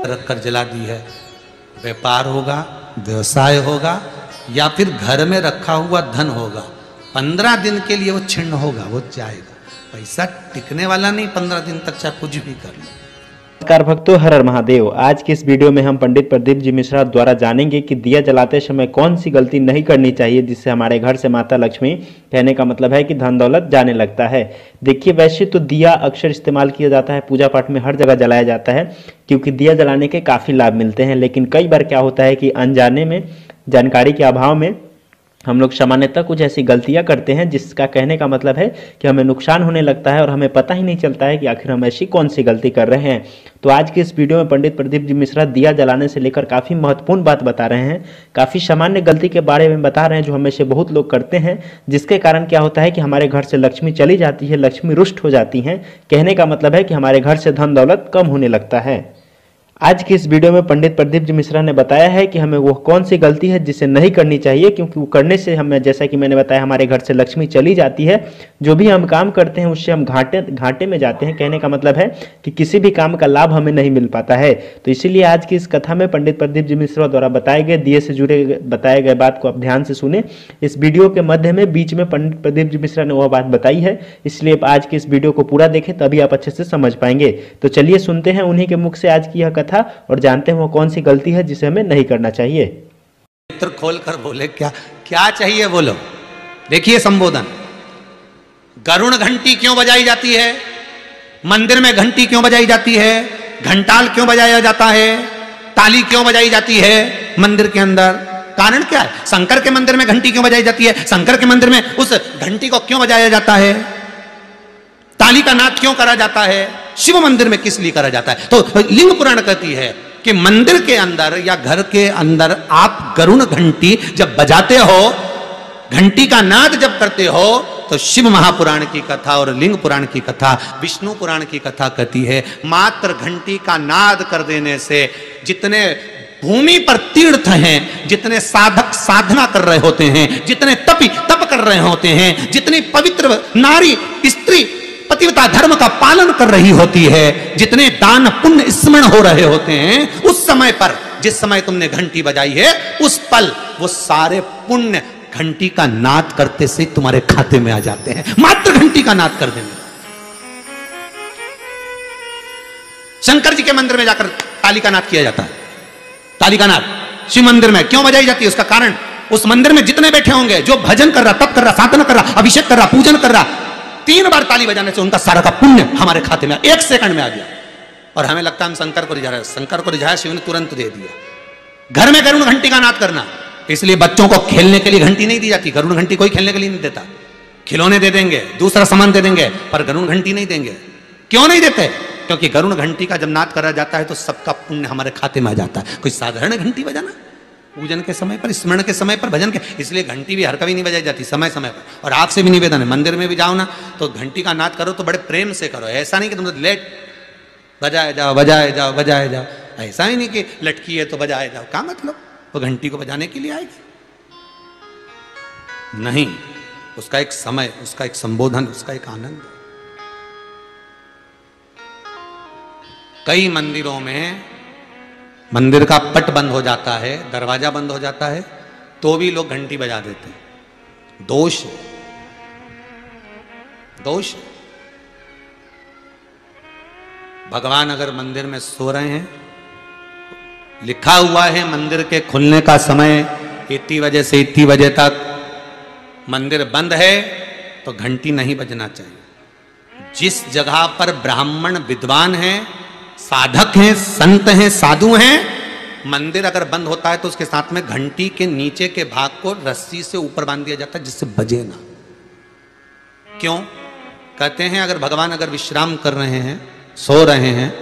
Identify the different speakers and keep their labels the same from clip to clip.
Speaker 1: रखकर जला दी है। व्यापार होगा, व्यवसाय होगा, या फिर घर में रखा हुआ धन होगा, 15 दिन के लिए वो छिन्न होगा, वो जाएगा। पैसा टिकने वाला नहीं 15 दिन तक, चाहे कुछ भी कर लो।
Speaker 2: नमस्कार भक्तों, हर हर महादेव। आज की इस वीडियो में हम पंडित प्रदीप जी मिश्रा द्वारा जानेंगे कि दिया जलाते समय कौन सी गलती नहीं करनी चाहिए जिससे हमारे घर से माता लक्ष्मी, कहने का मतलब है कि धन दौलत जाने लगता है। देखिए, वैसे तो दिया अक्सर इस्तेमाल किया जाता है, पूजा पाठ में हर जगह जलाया जाता है, क्योंकि दिया जलाने के काफ़ी लाभ मिलते हैं। लेकिन कई बार क्या होता है कि अनजाने में, जानकारी के अभाव में हम लोग सामान्यतः कुछ ऐसी गलतियां करते हैं जिसका कहने का मतलब है कि हमें नुकसान होने लगता है और हमें पता ही नहीं चलता है कि आखिर हम ऐसी कौन सी गलती कर रहे हैं। तो आज की इस वीडियो में पंडित प्रदीप जी मिश्रा दिया जलाने से लेकर काफ़ी महत्वपूर्ण बात बता रहे हैं, काफ़ी सामान्य गलती के बारे में बता रहे हैं जो हमें से बहुत लोग करते हैं, जिसके कारण क्या होता है कि हमारे घर से लक्ष्मी चली जाती है, लक्ष्मी रुष्ट हो जाती हैं। कहने का मतलब है कि हमारे घर से धन दौलत कम होने लगता है। आज की इस वीडियो में पंडित प्रदीप जी मिश्रा ने बताया है कि हमें वो कौन सी गलती है जिसे नहीं करनी चाहिए, क्योंकि वो करने से हमें, जैसा कि मैंने बताया, हमारे घर से लक्ष्मी चली जाती है। जो भी हम काम करते हैं उससे हम घाटे में जाते हैं। कहने का मतलब है कि किसी भी काम का लाभ हमें नहीं मिल पाता है। तो इसीलिए आज की इस कथा में पंडित प्रदीप जी मिश्रा द्वारा बताए गए दिए से जुड़े बताए गए बात को आप ध्यान से सुने। इस वीडियो के मध्य में बीच में पंडित प्रदीप जी मिश्रा ने वह बात बताई है, इसलिए आज की इस वीडियो को पूरा देखें, तभी आप अच्छे से समझ पाएंगे। तो चलिए सुनते हैं उन्हीं के मुख से आज की यह कथा और जानते हैं वो कौन सी गलती है जिसे हमें नहीं करना चाहिए।
Speaker 1: नेत्र खोलकर बोले, क्या क्या चाहिए बोलो। देखिए संबोधन, गरुण घंटी क्यों बजाई जाती है, मंदिर में घंटी क्यों बजाई जाती है, घंटाल क्यों बजाया जाता है, ताली क्यों बजाई जाती है मंदिर के अंदर, कारण क्या है। शंकर के मंदिर में घंटी क्यों बजाई जाती है, शंकर के मंदिर में उस घंटी को क्यों बजाया जाता है, ताली का नाद क्यों करा जाता है, शिव मंदिर में किस लिए करा जाता है। तो लिंग पुराण कहती है कि मंदिर के अंदर या घर के अंदर आप गरुण घंटी जब बजाते हो, घंटी का नाद जब करते हो, तो शिव महापुराण की कथा और लिंग पुराण की कथा, विष्णु पुराण की कथा कहती है, मात्र घंटी का नाद कर देने से जितने भूमि पर तीर्थ हैं, जितने साधक साधना कर रहे होते हैं, जितने तप कर रहे होते हैं, जितनी पवित्र नारी स्त्री पतिव्रता धर्म का पालन कर रही होती है, जितने दान पुण्य स्मरण हो रहे होते हैं, उस समय पर, जिस समय तुमने घंटी बजाई है, उस पल वो सारे पुण्य घंटी का नाद करते से तुम्हारे खाते में आ जाते हैं, मात्र घंटी का नाद कर देंगे। शंकर जी के मंदिर में जाकर ताली का नाद किया जाता है। ताली का नाद शिव मंदिर में क्यों बजाई जाती है, उसका कारण, उस मंदिर में जितने बैठे होंगे, जो भजन कर रहा, तप कर रहा, साधना कर रहा, अभिषेक कर रहा, पूजन कर रहा, 3 बार ताली बजाने से उनका सारा का पुण्य हमारे खाते में 1 सेकंड में आ गया। और हमें लगता है हम शंकर को रिझा रहे हैं, शंकर को रिझाया, शिव ने तुरंत दे दिया। घर में गरुण घंटी का नाद करना, इसलिए बच्चों को खेलने के लिए घंटी नहीं दी जाती। गरुण घंटी कोई खेलने के लिए नहीं देता, खिलौने दे देंगे, दूसरा सामान दे देंगे, पर गरुण घंटी नहीं देंगे। क्यों नहीं देते, क्योंकि गरुण घंटी का जब नाद करा जाता है तो सबका पुण्य हमारे खाते में आ जाता है। कोई साधारण घंटी बजाना पूजन के समय पर, स्मरण के समय पर, भजन के, इसलिए घंटी भी हर कभी नहीं बजाई जाती, समय समय पर। और आपसे भी निवेदन है, मंदिर में भी जाओ ना तो घंटी का नाद करो तो बड़े प्रेम से करो। ऐसा नहीं कि तुम लेट बजाए जाओ बजाए जाओ बजाए जाओ, ऐसा ही नहीं कि लटकी है तो बजाए जाओ। क्या मतलब, वो घंटी को बजाने के लिए आएगी? नहीं, उसका एक समय, उसका एक संबोधन, उसका एक आनंद। कई मंदिरों में मंदिर का पट बंद हो जाता है, दरवाजा बंद हो जाता है, तो भी लोग घंटी बजा देते हैं। दोष, दोष। भगवान अगर मंदिर में सो रहे हैं, लिखा हुआ है मंदिर के खुलने का समय इतनी बजे से इतनी बजे तक, मंदिर बंद है तो घंटी नहीं बजना चाहिए। जिस जगह पर ब्राह्मण विद्वान हैं, साधक हैं, संत हैं, साधु हैं, मंदिर अगर बंद होता है तो उसके साथ में घंटी के नीचे के भाग को रस्सी से ऊपर बांध दिया जाता है जिससे बजे ना। क्यों? कहते हैं अगर भगवान अगर विश्राम कर रहे हैं, सो रहे हैं,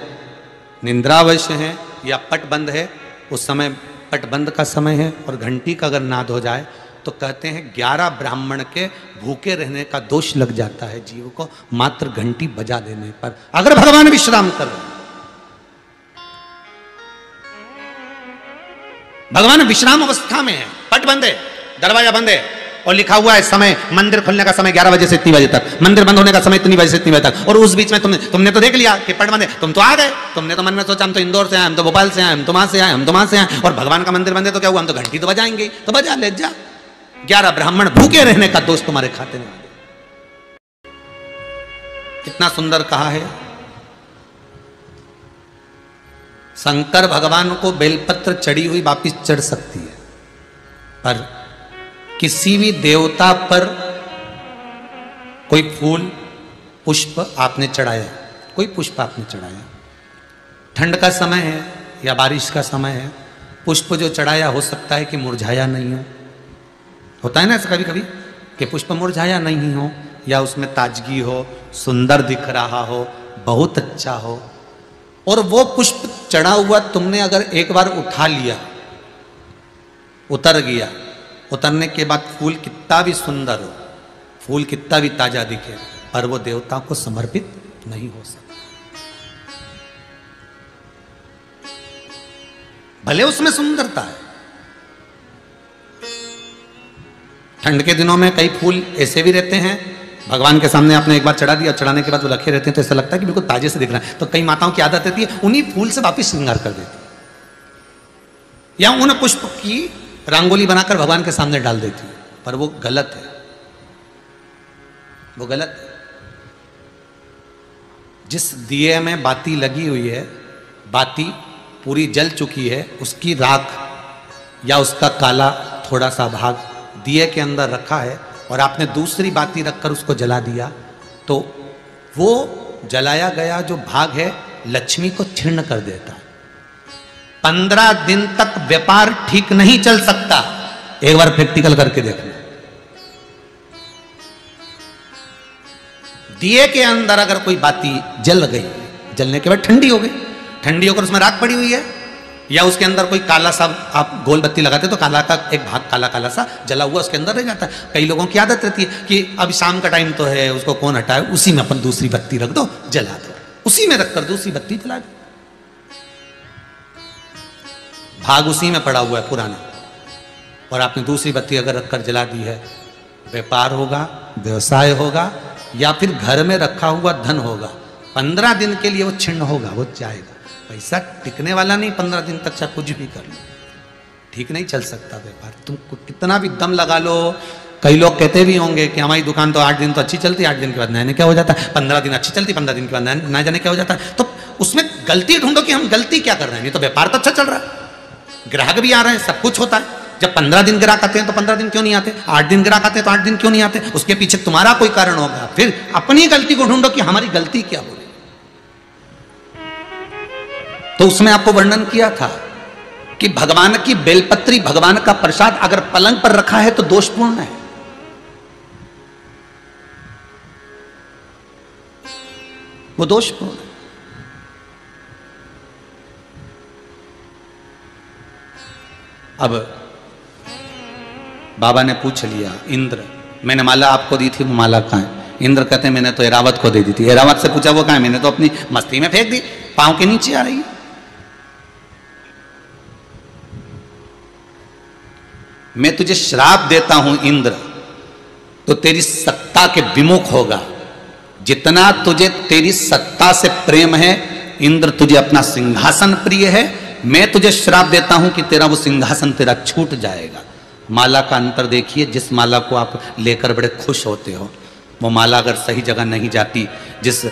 Speaker 1: निंद्रावश हैं या पट बंद है, उस समय पट बंद का समय है और घंटी का अगर नाद हो जाए तो कहते हैं 11 ब्राह्मण के भूखे रहने का दोष लग जाता है जीव को, मात्र घंटी बजा देने पर, अगर भगवान विश्राम कर रहे हैं। भगवान विश्राम अवस्था में है, पट बंद है, दरवाजा बंद है, और लिखा हुआ है समय, मंदिर खुलने का समय 11 बजे से इतनी बजे तक, मंदिर बंद होने का समय इतनी बजे से इतनी बजे तक, और उस बीच में तुमने तो देख लिया कि पट बंद है, तुम तो आ गए, तुमने तो मन में सोचा हम तो इंदौर से आए, हम तो भोपाल से आए, हम तो वहां से आए, हम तो वहां से आए, और भगवान का मंदिर बंद है तो क्या हुआ, हम तो घंटी तो बजाएंगे, तो बजा ले जा। 11 ब्राह्मण भूखे रहने का दोस्त तुम्हारे खाते में। कितना सुंदर कहा है। शंकर भगवान को बेलपत्र चढ़ी हुई वापिस चढ़ सकती है, पर किसी भी देवता पर कोई फूल पुष्प आपने चढ़ाया, कोई पुष्प आपने चढ़ाया, ठंड का समय है या बारिश का समय है, पुष्प जो चढ़ाया हो सकता है कि मुरझाया नहीं हो, होता है ना ऐसा कभी कभी कि पुष्प मुरझाया नहीं हो, या उसमें ताजगी हो, सुंदर दिख रहा हो, बहुत अच्छा हो, और वो पुष्प चढ़ा हुआ तुमने अगर एक बार उठा लिया, उतर गया, उतरने के बाद फूल कितना भी सुंदर हो, फूल कितना भी ताजा दिखे, पर वो देवता को समर्पित नहीं हो सकता। भले उसमें सुंदरता है। ठंड के दिनों में कई फूल ऐसे भी रहते हैं, भगवान के सामने आपने एक बार चढ़ा दिया, चढ़ाने के बाद वो रखे रहते हैं तो ऐसा लगता है कि बिल्कुल ताजे से दिख रहा है, तो कई माताओं की आदत रहती है उन्हीं फूल से वापिस श्रृंगार कर देती है, या उन पुष्प की रंगोली बनाकर भगवान के सामने डाल देती है, पर वो गलत है, वो गलत है। जिस दिए में बाती लगी हुई है, बाती पूरी जल चुकी है, उसकी राख या उसका काला थोड़ा सा भाग दिए के अंदर रखा है, और आपने दूसरी बाती रखकर उसको जला दिया, तो वो जलाया गया जो भाग है लक्ष्मी को क्षीण कर देता है। 15 दिन तक व्यापार ठीक नहीं चल सकता। एक बार प्रैक्टिकल करके देखना। दिए के अंदर अगर कोई बाती जल गई, जलने के बाद ठंडी हो गई, ठंडी होकर उसमें राख पड़ी हुई है, या उसके अंदर कोई काला सा आप गोल बत्ती लगाते तो काला का एक भाग काला काला सा जला हुआ उसके अंदर रह जाता है। कई लोगों की आदत रहती है कि अब शाम का टाइम तो है, उसको कौन हटाए, उसी में अपन दूसरी बत्ती रख दो, जला दो, उसी में रखकर दूसरी बत्ती जला दो, भाग उसी में पड़ा हुआ है पुराना, और आपने दूसरी बत्ती अगर रखकर जला दी है, व्यापार होगा, व्यवसाय होगा, या फिर घर में रखा हुआ धन होगा, 15 दिन के लिए वो छिन्न होगा, वो जाएगा। पैसा टिकने वाला नहीं 15 दिन तक, चाहे कुछ भी कर लो, ठीक नहीं चल सकता व्यापार। तुम कितना भी दम लगा लो। कई लोग कहते भी होंगे कि हमारी दुकान तो 8 दिन तो अच्छी चलती है, 8 दिन के बाद नया क्या हो जाता है, 15 दिन अच्छी चलती, 15 दिन के बाद नया जाने क्या हो जाता है। तो उसमें गलती ढूंढो कि हम गलती क्या कर रहे हैं। नहीं तो व्यापार तो अच्छा चल रहा है, ग्राहक भी आ रहे हैं, सब कुछ होता है। जब 15 दिन ग्राहक आते हैं तो 15 दिन क्यों नहीं आते, 8 दिन ग्राहक आते हैं तो 8 दिन क्यों नहीं आते, उसके पीछे तुम्हारा कोई कारण होगा। फिर अपनी गलती को ढूंढो कि हमारी गलती क्या हो। तो उसमें आपको वर्णन किया था कि भगवान की बेलपत्री, भगवान का प्रसाद अगर पलंग पर रखा है तो दोषपूर्ण है, वो दोषपूर्ण है। अब बाबा ने पूछ लिया, इंद्र मैंने माला आपको दी थी, वो माला कहां है? इंद्र कहते हैं मैंने तो एरावत को दे दी थी। एरावत से पूछा वो कहां है? मैंने तो अपनी मस्ती में फेंक दी, पांव के नीचे आ रही है। मैं तुझे श्राप देता हूं इंद्र, तो तेरी सत्ता के विमुख होगा। जितना तुझे तेरी सत्ता से प्रेम है इंद्र, तुझे अपना सिंहासन प्रिय है, मैं तुझे श्राप देता हूं कि तेरा वो सिंहासन तेरा छूट जाएगा। माला का अंतर देखिए, जिस माला को आप लेकर बड़े खुश होते हो, वो माला अगर सही जगह नहीं जाती, जिस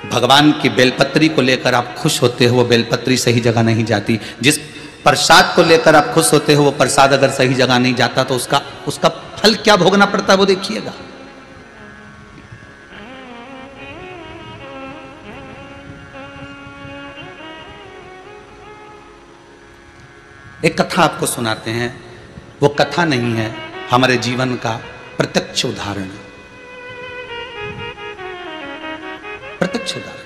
Speaker 1: भगवान की बेलपत्री को लेकर आप खुश होते हो वो बेलपत्री सही जगह नहीं जाती, जिस प्रसाद को लेकर आप खुश होते हो वो प्रसाद अगर सही जगह नहीं जाता तो उसका फल क्या भोगना पड़ता है वो देखिएगा। एक कथा आपको सुनाते हैं, वो कथा नहीं है, हमारे जीवन का प्रत्यक्ष उदाहरण है, प्रत्यक्ष उदाहरण।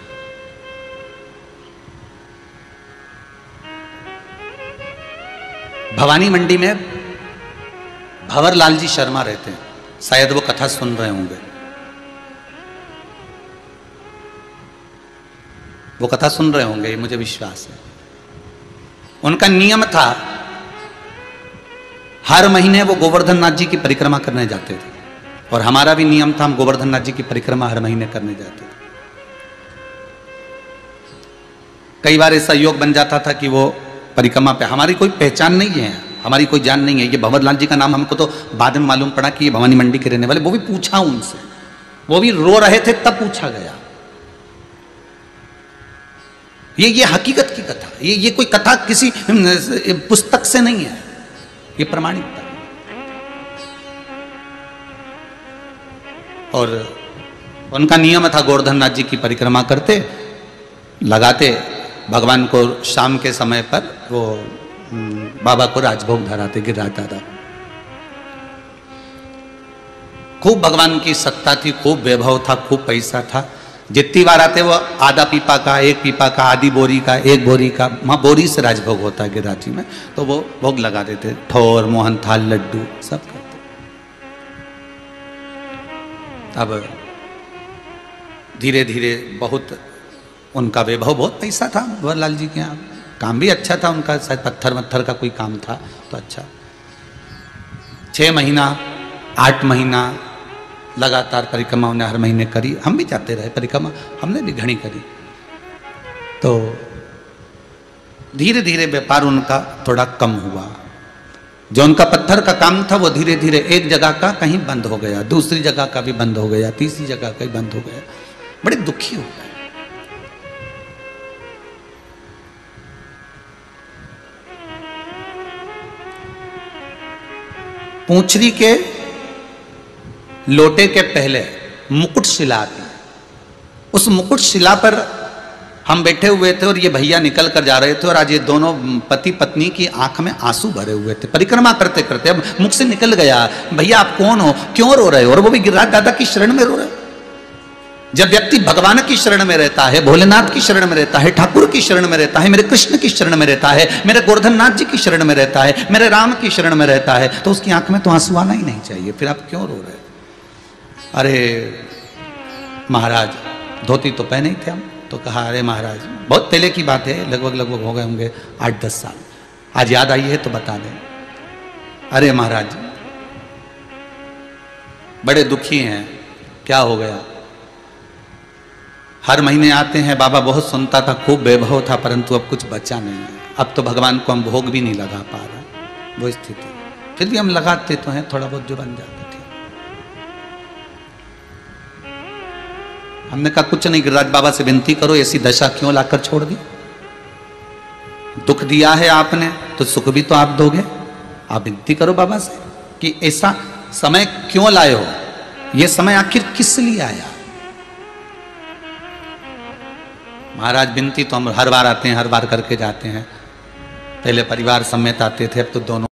Speaker 1: भवानी मंडी में भंवरलाल जी शर्मा रहते हैं, शायद वो कथा सुन रहे होंगे। वो कथा सुन रहे होंगे, ये मुझे विश्वास है। उनका नियम था हर महीने वो गोवर्धन नाथ जी की परिक्रमा करने जाते थे, और हमारा भी नियम था, हम गोवर्धन नाथ जी की परिक्रमा हर महीने करने जाते थे। कई बार ऐसा योग बन जाता था कि वो परिक्रमा पे, हमारी कोई पहचान नहीं है, हमारी कोई जान नहीं है, ये भंवरलाल जी का नाम हमको तो बाद में मालूम पड़ा कि ये भवानी मंडी के रहने वाले, वो भी पूछा उनसे, वो भी रो रहे थे तब पूछा गया। ये हकीकत की कथा, ये कोई कथा किसी पुस्तक से नहीं है, ये प्रमाणित था। और उनका नियम था, गोवर्धन नाथ जी की परिक्रमा करते, लगाते भगवान को, शाम के समय पर वो बाबा को राजभोग धराते, गिरिराज दादा। खूब भगवान की सत्ता थी, खूब वैभव था, खूब पैसा था। जितनी बार आते वो आधा पीपा का, एक पीपा का, आधी बोरी का, एक बोरी का, वहाँ बोरी से राजभोग होता है गिरिराज जी में, तो वो भोग लगा देते, ठोर, मोहन थाल, लड्डू सब करते। अब धीरे धीरे बहुत उनका वैभव, बहुत पैसा था भंवरलाल जी के यहाँ, काम भी अच्छा था उनका, शायद पत्थर वत्थर का कोई काम था तो अच्छा। 6 महीना 8 महीना लगातार परिक्रमा उन्हें हर महीने करी, हम भी जाते रहे परिक्रमा, हमने भी घनी करी। तो धीरे धीरे व्यापार उनका थोड़ा कम हुआ, जो उनका पत्थर का काम था वो धीरे धीरे एक जगह का कहीं बंद हो गया, दूसरी जगह का भी बंद हो गया, तीसरी जगह का भी बंद हो गया, बड़े दुखी हो गए। पूंछरी के लोटे के पहले मुकुट शिला आती है, उस मुकुट शिला पर हम बैठे हुए थे और ये भैया निकल कर जा रहे थे, और आज ये दोनों पति पत्नी की आंख में आंसू भरे हुए थे परिक्रमा करते करते। अब मुख से निकल गया, भैया आप कौन हो, क्यों रो रहे हो, और वो भी गिरिराज दादा की शरण में रो रहे। जब व्यक्ति भगवान की शरण में रहता है, भोलेनाथ की शरण में रहता है, ठाकुर की शरण में रहता है, मेरे कृष्ण की शरण में रहता है, मेरे गोवर्धन नाथ जी की शरण में रहता है, मेरे राम की शरण में रहता है, तो उसकी आंख में तो आंसू आना ही नहीं चाहिए, फिर आप क्यों रो रहे। अरे महाराज, धोती तो पहने ही थे हम, तो कहा अरे महाराज, बहुत पहले की बात है, लगभग हो गए होंगे 8-10 साल, आज याद आई है तो बता दें। अरे महाराज बड़े दुखी हैं, क्या हो गया। हर महीने आते हैं, बाबा बहुत सुनता था, खूब वैभव था, परंतु अब कुछ बचा नहीं है, अब तो भगवान को हम भोग भी नहीं लगा पा रहा, वो स्थिति। फिर भी हम लगाते तो हैं, थोड़ा बहुत जो बन जाता। हमने कहा कुछ नहीं, गिरिराज बाबा से विनती करो, ऐसी दशा क्यों लाकर छोड़ दी, दुख दिया है आपने तो सुख भी तो आप दोगे, आप विनती करो बाबा से कि ऐसा समय क्यों लाए हो, ये समय आखिर किस लिए आया। महाराज विनती तो हम हर बार आते हैं, हर बार करके जाते हैं, पहले परिवार समेत आते थे, अब तो दोनों